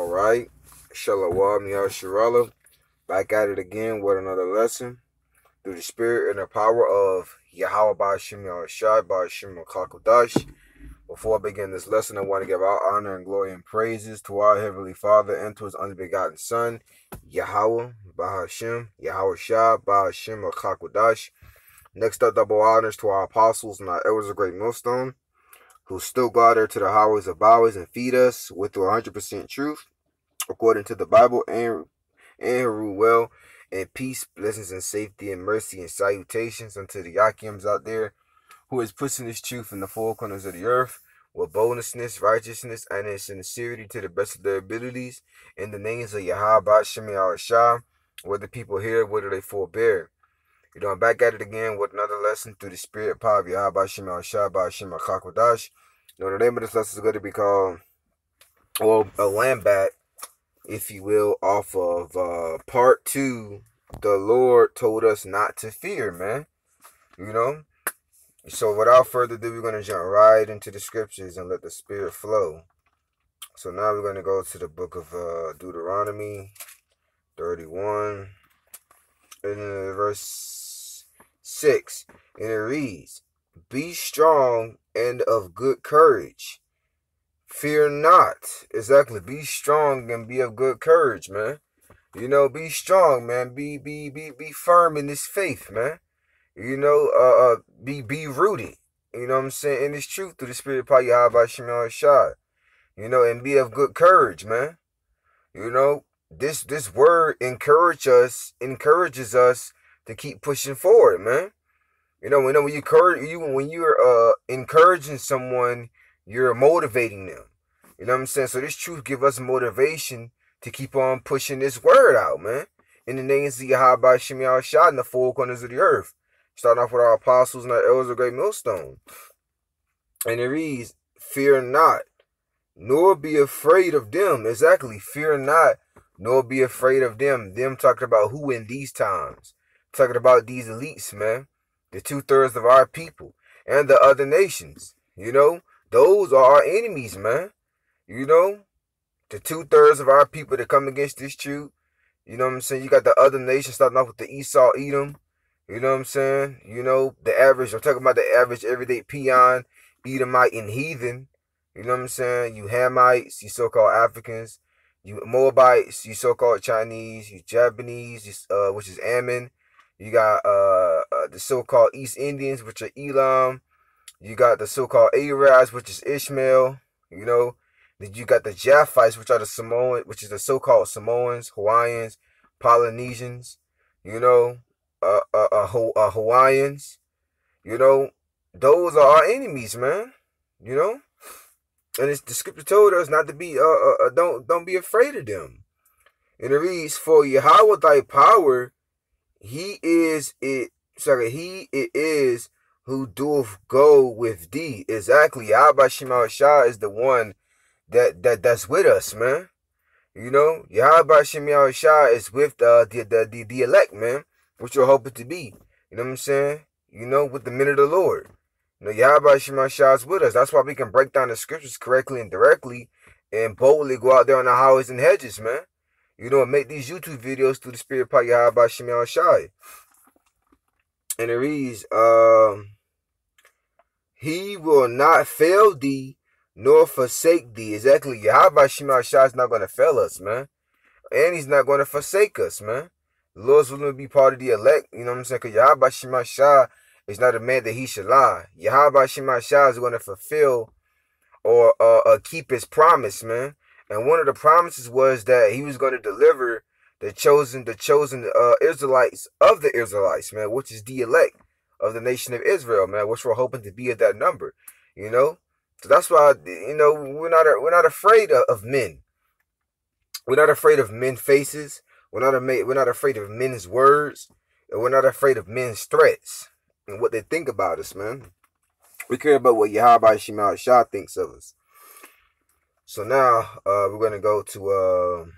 Alright, Shalom, Yasharala, back at it again with another lesson through the spirit and the power of Yahweh Ba'ashim Yahushai Ba'ashim Kakodash. Before I begin this lesson, I want to give our honor and glory and praises to our Heavenly Father and to His unbegotten Son, Yahweh Ba'ashim Yahushai Ba'ashim Kakodash. Next up, double honors to our apostles and our elders of Great Millstone, who still go out there to the highways of byways and feed us with 100% truth, according to the Bible, and rule well, and peace, blessings, and safety, and mercy, and salutations unto the Yakims out there, who is pushing this truth in the four corners of the earth with boldness, righteousness, and in sincerity to the best of their abilities, in the names of Yahweh Ba'ashim Yahushai, whether people hear, whether they forbear. I'm back at it again with another lesson through the spirit power of Yahweh Ba'ashim Yahushai Ba'ashim Kakodash. The name of this lesson is going to be called, well, a lambat, if you will, off of part 2. The Lord told us not to fear, man. So without further ado, we're going to jump right into the scriptures and let the spirit flow. So now we're going to go to the book of Deuteronomy 31, and verse 6, and it reads, "Be strong and of good courage. Fear not." Exactly. Be strong and be of good courage, man. Be strong, man. Be firm in this faith, man. Be rooted. You know what I'm saying? In this truth through the spirit of power Yahweh Ba'ashim Yahushai. And be of good courage, man. This word encourages us to keep pushing forward, man. When you're encouraging someone, you're motivating them. You know what I'm saying? So this truth give us motivation to keep on pushing this word out, man. In the names of Yahweh Ba'ashim Yahushai in the four corners of the earth. Starting off with our apostles and our elders of Great Millstone. And it reads, "Fear not, nor be afraid of them." Exactly. Fear not, nor be afraid of them. Them talking about who in these times? Talking about these elites, man. The 2/3 of our people and the other nations. Those are our enemies, man. The 2/3 of our people that come against this truth. You know what I'm saying? You got the other nations starting off with the Esau, Edom. You know what I'm saying? The average, I'm talking about the average everyday peon, Edomite, and heathen. You know what I'm saying? You Hamites, you so-called Africans. You Moabites, you so-called Chinese. You Japanese, which is Ammon. You got the so-called East Indians, which are Elam. You got the so-called Arabs, which is Ishmael. Then you got the Japhites, which are the Samoan, which is the so-called Samoans, Hawaiians, Polynesians. Hawaiians. Those are our enemies, man. And it's the scripture told us not to be don't be afraid of them. And it reads, "For Yahweh thy power, he it is who doeth go with thee." Exactly. Yahweh Shah is the one that's with us, man. Yahweh Shah is with the elect, man, which you're hoping to be. You know what I'm saying? With the men of the Lord. Yahweh Shah is with us. That's why we can break down the scriptures correctly and directly and boldly go out there on the highways and hedges, man. And make these YouTube videos through the spirit of Yahweh Shah. And it reads, "He will not fail thee nor forsake thee." Exactly. Yahweh Shah is not going to fail us, man. And he's not going to forsake us, man. The Lord's willing to be part of the elect. You know what I'm saying? Because Yahweh Shah is not a man that he should lie. Yahweh Shah is going to fulfill or keep his promise, man. And one of the promises was that he was going to deliver the chosen Israelites of the Israelites, man, which is the elect of the nation of Israel, man, which we're hoping to be at that number. So that's why we're not afraid of men. We're not afraid of men's faces. We're not afraid of men's words. And we're not afraid of men's threats and what they think about us, man. We care about what Yahweh Shah thinks of us. So now we're going to go to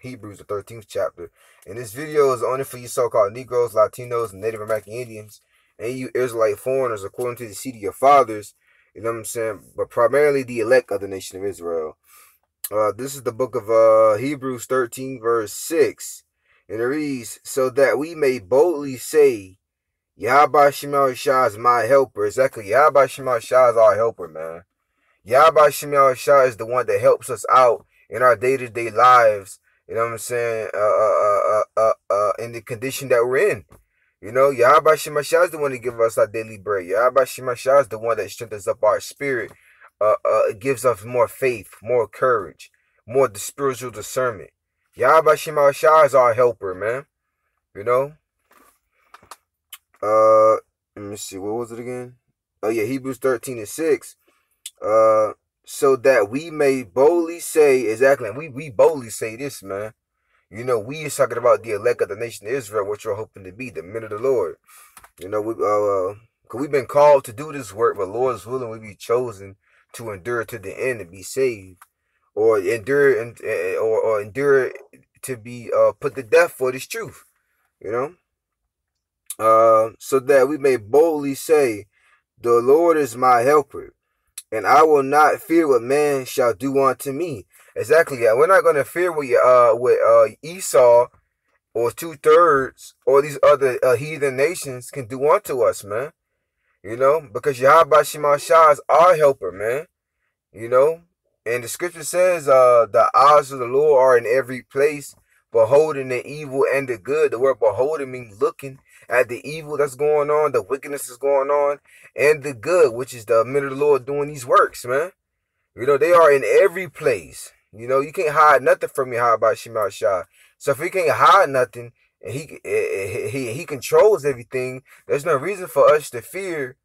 Hebrews, the 13th chapter. And this video is only for you so-called Negroes, Latinos, and Native American Indians, and you Israelite foreigners according to the seed of your fathers. You know what I'm saying? But primarily the elect of the nation of Israel. This is the book of Hebrews 13, verse 6. And it reads, so that we may boldly say, Yahweh Shemel Shah is my helper. Exactly. Yahweh Shemel Shah is our helper, man. Yahweh Shemel Shah is the one that helps us out in our day-to-day lives. You know what I'm saying? In the condition that we're in. You know, Yahweh Shemel Shah is the one that gives us our daily bread. Yahweh Shemel Shah is the one that strengthens up our spirit. It gives us more faith, more courage, more the spiritual discernment. Yahweh Shemel Shah is our helper, man. You know? Let me see, what was it again? Oh yeah, Hebrews 13 and 6. So that we may boldly say, exactly, and we boldly say this, man. You know, we is talking about the elect of the nation of Israel, which we're hoping to be, the men of the Lord. You know, cause we've been called to do this work, but Lord's willing we be chosen to endure to the end and be saved, or endure or endure to be put to death for this truth. You know. So that we may boldly say, the Lord is my helper, and I will not fear what man shall do unto me. Exactly, yeah. We're not gonna fear what Esau or 2/3 or these other heathen nations can do unto us, man. You know, because Yahweh Shema Shah is our helper, man. You know, and the scripture says, the eyes of the Lord are in every place, beholding the evil and the good. The word beholding means looking at the evil that's going on, the wickedness that's going on, and the good, which is the men of the Lord doing these works, man. You know, they are in every place. You know, you can't hide nothing from me. How about Shema Shah? So if he can't hide nothing, and he controls everything, there's no reason for us to fear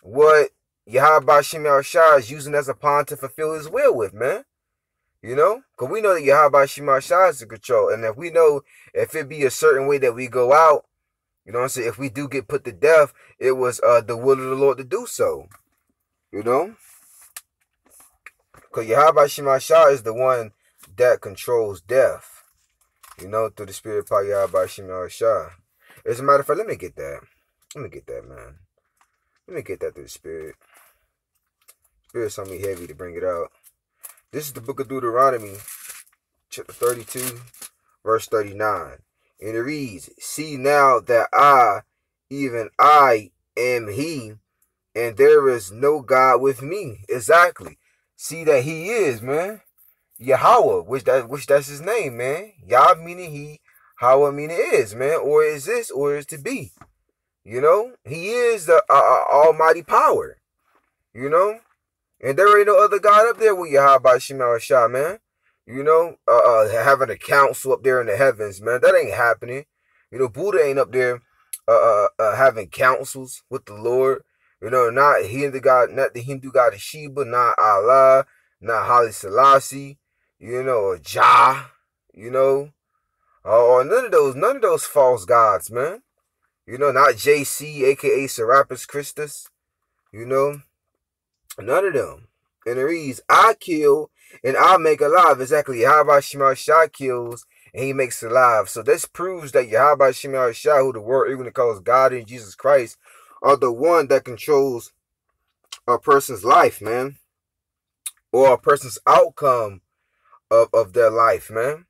what Yahweh Shema Shah is using as a pawn to fulfill his will with, man. You know? Because we know that Yahweh Shema Shah is in control. And if we know if it be a certain way that we go out, you know what I'm saying? If we do get put to death, it was the will of the Lord to do so. You know? Because Yahweh Shema Shah is the one that controls death. You know, through the spirit of Yahweh Shema Shah. As a matter of fact, let me get that. Let me get that, man. Let me get that through the spirit. Spirit's on me heavy to bring it out. This is the book of Deuteronomy, chapter 32, verse 39. And it reads, see now that I, even I, am he, and there is no God with me. Exactly. See that he is, man. Yahweh, which that's his name, man. Yah meaning he, Hawa meaning is, man. Or is this, or is to be. You know, he is the almighty power. You know, and there ain't no other God up there with Yahweh Shema Shah, man. You know, having a council up there in the heavens, man. That ain't happening. You know, Buddha ain't up there having councils with the Lord. You know, not the Hindu God of Shiva, not Allah, not Haile Selassie, you know, or Jah, you know, or none of those false gods, man. You know, not JC, aka Serapis Christus, you know, none of them. And it reads, I kill and I make alive. Exactly, Yahweh Shema Shah kills and he makes alive. So this proves that Yahweh Shema Shah, who the world even calls God and Jesus Christ, are the one that controls a person's life, man. Or a person's outcome of their life, man.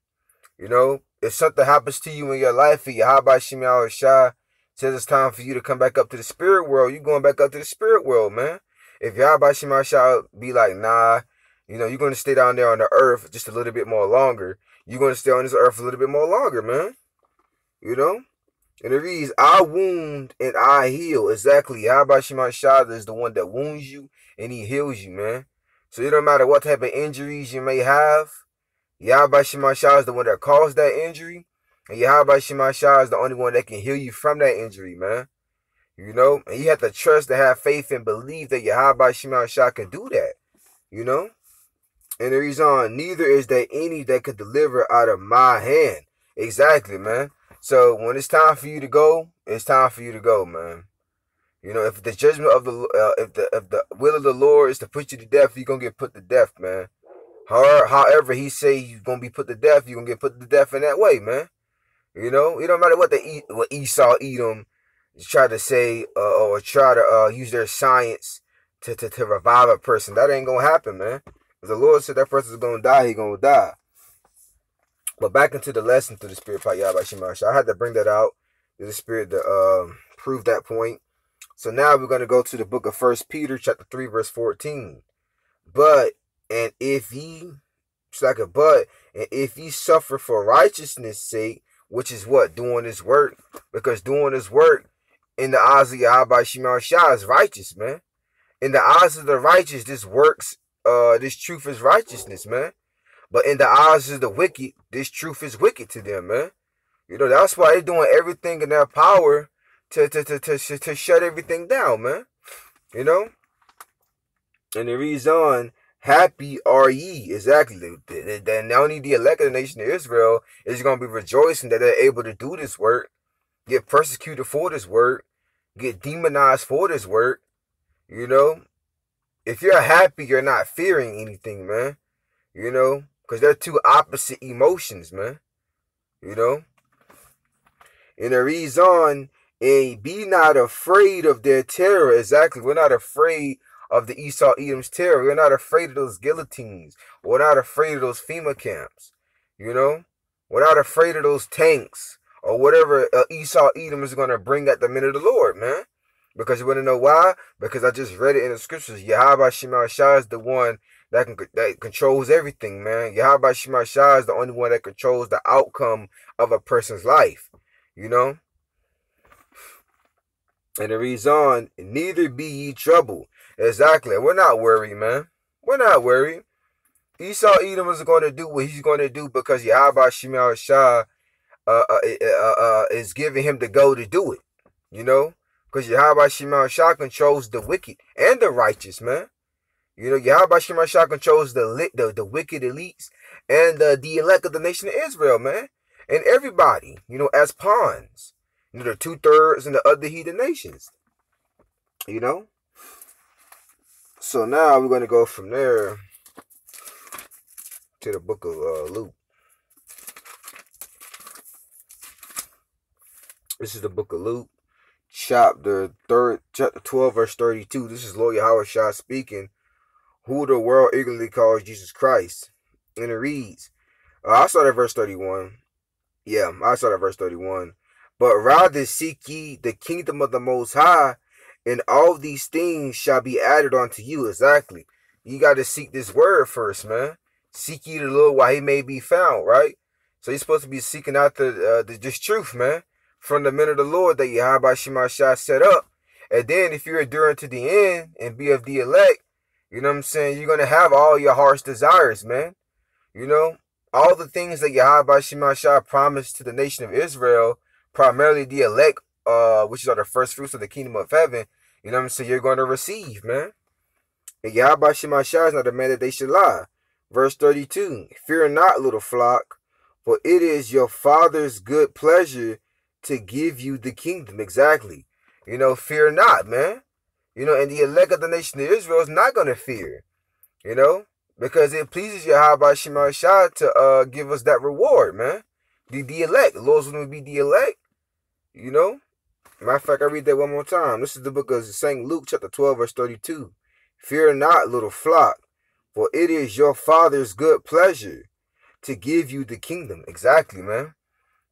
You know, if something happens to you in your life, and Yahweh Shema Shah says it's time for you to come back up to the spirit world, you're going back up to the spirit world, man. If Yahweh Shema Shah be like, nah, you know, you're going to stay down there on the earth just a little bit more longer. You're going to stay on this earth a little bit more longer, man. You know? And it reads, I wound and I heal. Exactly. Yahweh Shema Shah is the one that wounds you and he heals you, man. So it don't matter what type of injuries you may have. Yahweh Shema Shah is the one that caused that injury. And Yahweh Shema Shah is the only one that can heal you from that injury, man. You know? And you have to trust and have faith and believe that Yahweh Shema Shah can do that. You know? And the reason, neither is there any that could deliver out of my hand. Exactly, man. So when it's time for you to go, it's time for you to go, man. You know, if the judgment of if the will of the Lord is to put you to death, you're gonna get put to death, man. However he say you're gonna be put to death, you're gonna get put to death in that way, man. You know, it don't matter what what Esau, Edom try to say or try to use their science to revive a person. That ain't gonna happen, man. If the Lord said that person's gonna die, he gonna die. But back into the lesson through the Spirit by Yahweh Shemashah. I had to bring that out to the Spirit to prove that point. So now we're gonna go to the book of 1 Peter chapter 3 verse 14. But and if ye and if ye suffer for righteousness' sake, which is what? Doing this work. Because doing this work in the eyes of Yahweh Shemashah is righteous, man. In the eyes of the righteous, this truth is righteousness, man. But in the eyes of the wicked, this truth is wicked to them, man. You know, that's why they're doing everything in their power to shut everything down, man. You know? And the reason, happy are ye. Exactly. Then not only the elect of the nation of Israel is going to be rejoicing that they're able to do this work, get persecuted for this work, get demonized for this work. You know? If you're happy, you're not fearing anything, man. You know? Because they're two opposite emotions, man. You know? And the reason, and be not afraid of their terror. Exactly. We're not afraid of the Esau Edom's terror. We're not afraid of those guillotines. We're not afraid of those FEMA camps. You know? We're not afraid of those tanks or whatever Esau Edom is going to bring at the minute of the Lord, man. Because you want to know why? Because I just read it in the scriptures. Yahweh Shemashah is the one that controls everything, man. Yahweh Shemashah is the only one that controls the outcome of a person's life. You know? And the reason, neither be ye troubled. Exactly. We're not worried, man. We're not worried. Esau Edom is going to do what he's going to do because Yahweh Shemashah is giving him the go to do it. You know? Because Yahweh Shemashah controls the wicked and the righteous, man. You know, Yahweh Shemashah controls the wicked elites and the elect of the nation of Israel, man. And everybody, you know, as pawns. You know, the 2/3 and the other heathen nations. You know? So now we're going to go from there to the book of Luke. This is the book of Luke, chapter 12, verse 32. This is Lord Yahweh Shah speaking, who the world eagerly calls Jesus Christ. And it reads, I start at verse 31. Yeah, I start at verse 31. But rather seek ye the kingdom of the Most High, and all these things shall be added unto you. Exactly. You got to seek this word first, man. Seek ye the Lord while he may be found, right? So you're supposed to be seeking out this truth, man, from the minute of the Lord that Yahweh Shemashah set up. And then if you're enduring to the end and be of the elect, you know what I'm saying, you're going to have all your heart's desires, man. You know, all the things that Yahweh Shemashah promised to the nation of Israel, primarily the elect, which are the first fruits of the kingdom of heaven, you know what I'm saying, you're going to receive, man. And Yahweh Shemashah is not a man that they should lie. Verse 32, fear not, little flock, for it is your Father's good pleasure to give you the kingdom. Exactly. You know, fear not, man. You know, and the elect of the nation of Israel is not going to fear, you know, because it pleases Yahweh Shemashah to give us that reward, man. The elect. The Lord's going to be the elect, you know. Matter of fact, I read that one more time. This is the book of St. Luke, chapter 12, verse 32. Fear not, little flock, for it is your Father's good pleasure to give you the kingdom. Exactly, man.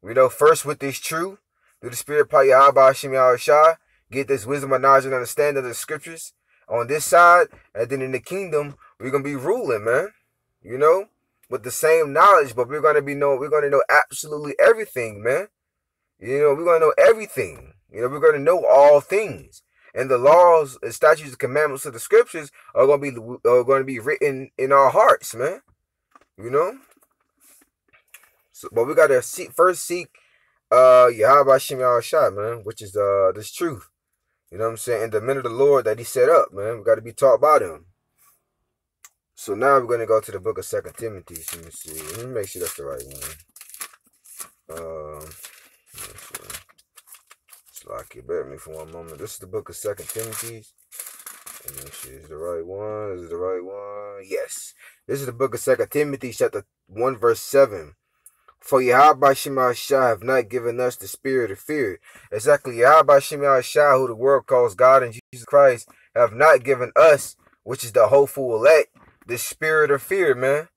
We know first with this truth, through the Spirit of Yahweh Shemashah, get this wisdom and knowledge and understanding of the scriptures on this side, and then in the kingdom, we're going to be ruling, man. You know, with the same knowledge, but we're going to know absolutely everything, man. You know, we're going to know everything. You know, we're going to know all things. And the laws, the statutes, the commandments of the scriptures are going to be written in our hearts, man. You know? So, but we got to first seek Yahweh Shemashah, man, which is this truth. You know what I'm saying? And the minute of the Lord that he set up, man, we got to be taught by him. So now we're going to go to the book of 2 Timothy. So let me see. Let me make sure that's the right one. Slocky, bear with me for one moment. This is the book of 2 Timothy. Let me see. Is the right one? Is it the right one? Yes. This is the book of 2 Timothy, chapter 1, verse 7. For Yahweh Shemashah have not given us the spirit of fear. Exactly. Yahweh Shemashah, who the world calls God and Jesus Christ, have not given us, which is the hopeful elect, this spirit of fear, man.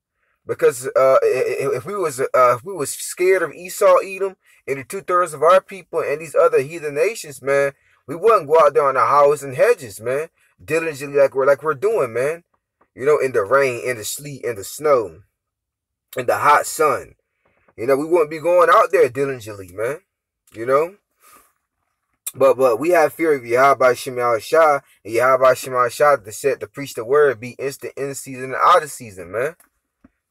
Because if we was scared of Esau, Edom, and the 2/3 of our people and these other heathen nations, man, we wouldn't go out there on the highways and hedges, man, diligently like we're doing, man. You know, in the rain, in the sleet, in the snow, in the hot sun. You know, we wouldn't be going out there diligently, man. You know. But we have fear of Yahweh Shema Shah and Yahweh Shema Shah to set to preach the word, be instant in season and out of season, man.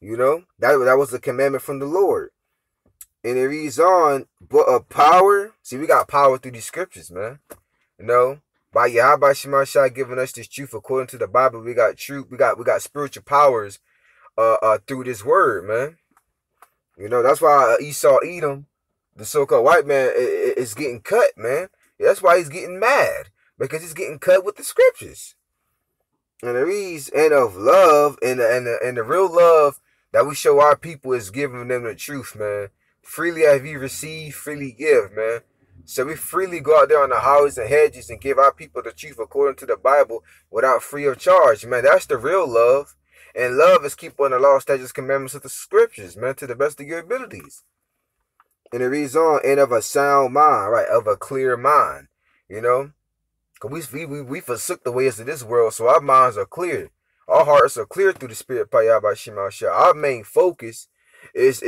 You know, that was the commandment from the Lord. And it reads on, but of power. See, we got power through these scriptures, man. You know, by Yahweh Shema Shah giving us this truth according to the Bible, we got truth, we got spiritual powers through this word, man. You know, that's why Esau Edom, the so-called white man, is getting cut, man. That's why he's getting mad, because he's getting cut with the scriptures. And it reads, and of love, and the real love that we show our people is giving them the truth, man. Freely have you received, freely give, man. So we freely go out there on the highways and hedges and give our people the truth according to the Bible without free of charge, man. That's the real love. And love is keeping the law, statutes, commandments of the scriptures, man, to the best of your abilities. And it reads on, and of a sound mind, right, of a clear mind, you know. Because we forsook the ways of this world, so our minds are clear. Our hearts are clear through the Spirit, by Shema Shah. Our main focus is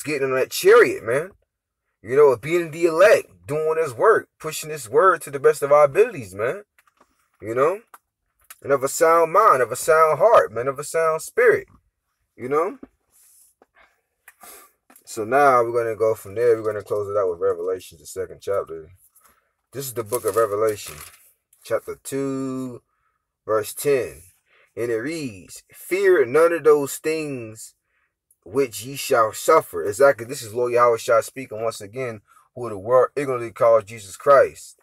getting on that chariot, man. You know, being the elect, doing this work, pushing this word to the best of our abilities, man. You know? And of a sound mind, of a sound heart, man, of a sound spirit. You know? So now we're going to go from there. We're going to close it out with Revelation, the 2nd chapter. This is the book of Revelation, chapter 2, verse 10. And it reads, fear none of those things which ye shall suffer. Exactly. This is Lord Yahweh Shah speaking once again, who the world ignorantly calls Jesus Christ.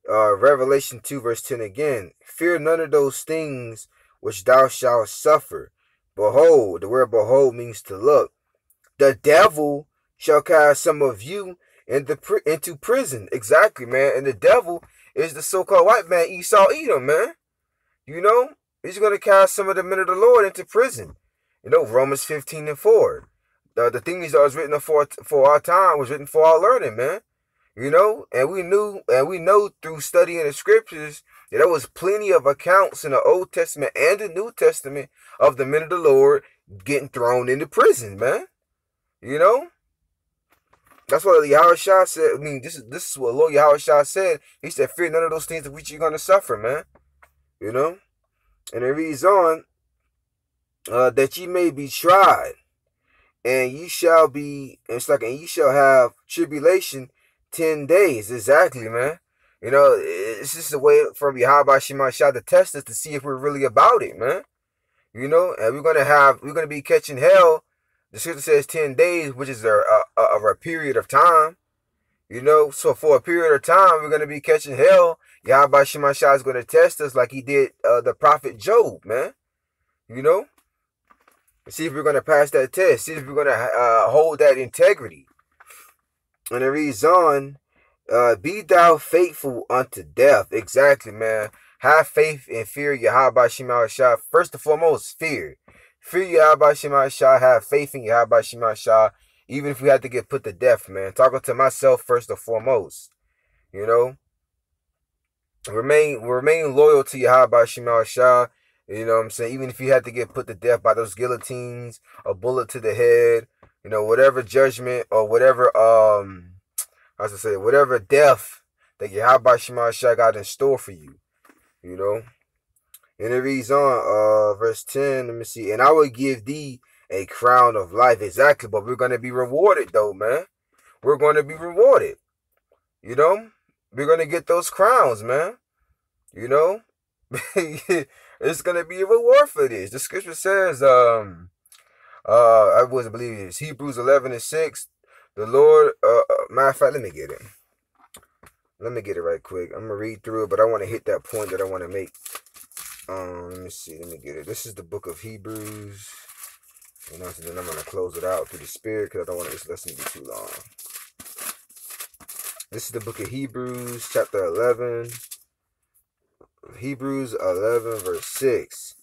Revelation 2, verse 10 again. Fear none of those things which thou shalt suffer. Behold, the word behold means to look. The devil shall cast some of you into prison. Exactly, man. And the devil is the so-called white man, Esau Edom, man. You know, he's going to cast some of the men of the Lord into prison. You know, Romans 15:4. The things that was written for our time was written for our learning, man. You know, and we know through studying the scriptures that there was plenty of accounts in the Old Testament and the New Testament of the men of the Lord getting thrown into prison, man. You know, that's what Yahweh Shah said. I mean, this is what Lord Yahweh Shah said. He said, fear none of those things of which you're going to suffer, man. You know, and it reads on, that ye may be tried, and ye shall be, and ye shall have tribulation 10 days. Exactly, man. You know, it's just a way from Yahweh Shema Shah to test us to see if we're really about it, man. You know, and we're gonna be catching hell. The scripture says 10 days, which is a period of time. You know, so for a period of time, we're gonna be catching hell. Yahweh Shema Shah is gonna test us like he did the prophet Job, man. You know, see if we're gonna pass that test. See if we're gonna hold that integrity. And it reads on, be thou faithful unto death. Exactly, man. Have faith and fear Yahweh Shema Shah. First and foremost, fear. Fear Yahweh Shema Shah. Have faith in Yahweh Shema Shah. Even if we had to get put to death, man. Talking to myself first and foremost. You know. Remain loyal to Yahweh Shema Shah. You know what I'm saying? Even if you had to get put to death by those guillotines, a bullet to the head, you know, whatever judgment or whatever, whatever death that Yahweh Shema Shah got in store for you, you know. And it reads on, verse 10, let me see. And I will give thee a crown of life. Exactly, but we're going to be rewarded though, man. We're going to be rewarded, you know. We're going to get those crowns, man, you know. It's going to be a reward for this. The scripture says, I believe it's Hebrews 11:6. The Lord, matter of fact, let me get it. Let me get it right quick. I'm going to read through it, but I want to hit that point that I want to make. Let me see. Let me get it. This is the book of Hebrews. You know, so then I'm going to close it out through the Spirit because I don't want this lesson to be too long. This is the book of Hebrews, chapter 11. Hebrews 11, verse 6.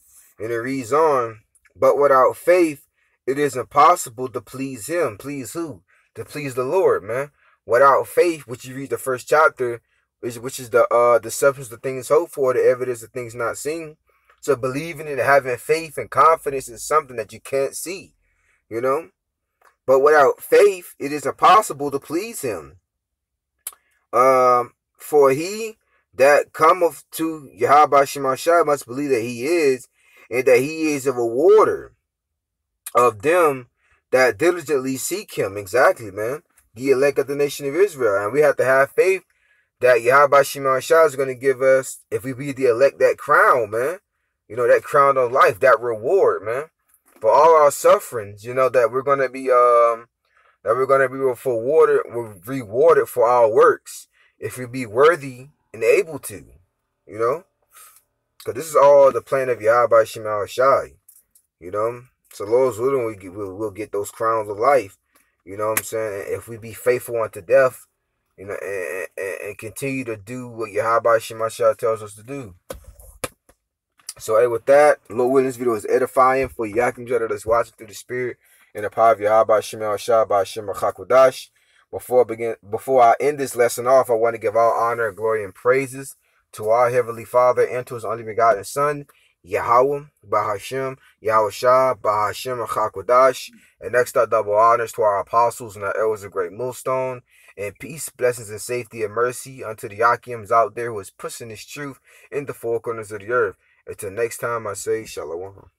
And it reads on, but without faith, it is impossible to please him. Please who? To please the Lord, man. Without faith, which you read the first chapter, which is the substance of things hoped for, the evidence of things not seen. So believing and having faith and confidence is something that you can't see, you know. But without faith, it is impossible to please him. For he that cometh to Yahweh Shemashai must believe that he is, and that he is a rewarder of them that diligently seek him. Exactly, man. The elect of the nation of Israel. And we have to have faith that Yahweh Shemashai is going to give us, if we be the elect, that crown, man. You know, that crown of life, that reward, man. For all our sufferings, you know, that we're going to be rewarded for our works, if we be worthy and able to, you know. Because this is all the plan of Yahweh Shemashai, you know. So Lord's willing, we'll get those crowns of life, you know what I'm saying. If we be faithful unto death, you know, and continue to do what Yahweh Shemashai tells us to do. So, hey, with that, Lord willing, this video is edifying for Yakim Jada that's watching through the spirit and the power of Yahweh Shemashai by Shema Chakodash. Before I end this lesson off, I want to give all honor, glory, and praises to our Heavenly Father and to His only begotten Son, Yahweh, Bahashem, Yahushua, Bahashem, Chakodash. And next up, double honors to our apostles and our elders of Great Millstone. And peace, blessings, and safety and mercy unto the Yakims out there who is pushing this truth in the four corners of the earth. Until next time, I say Shalom.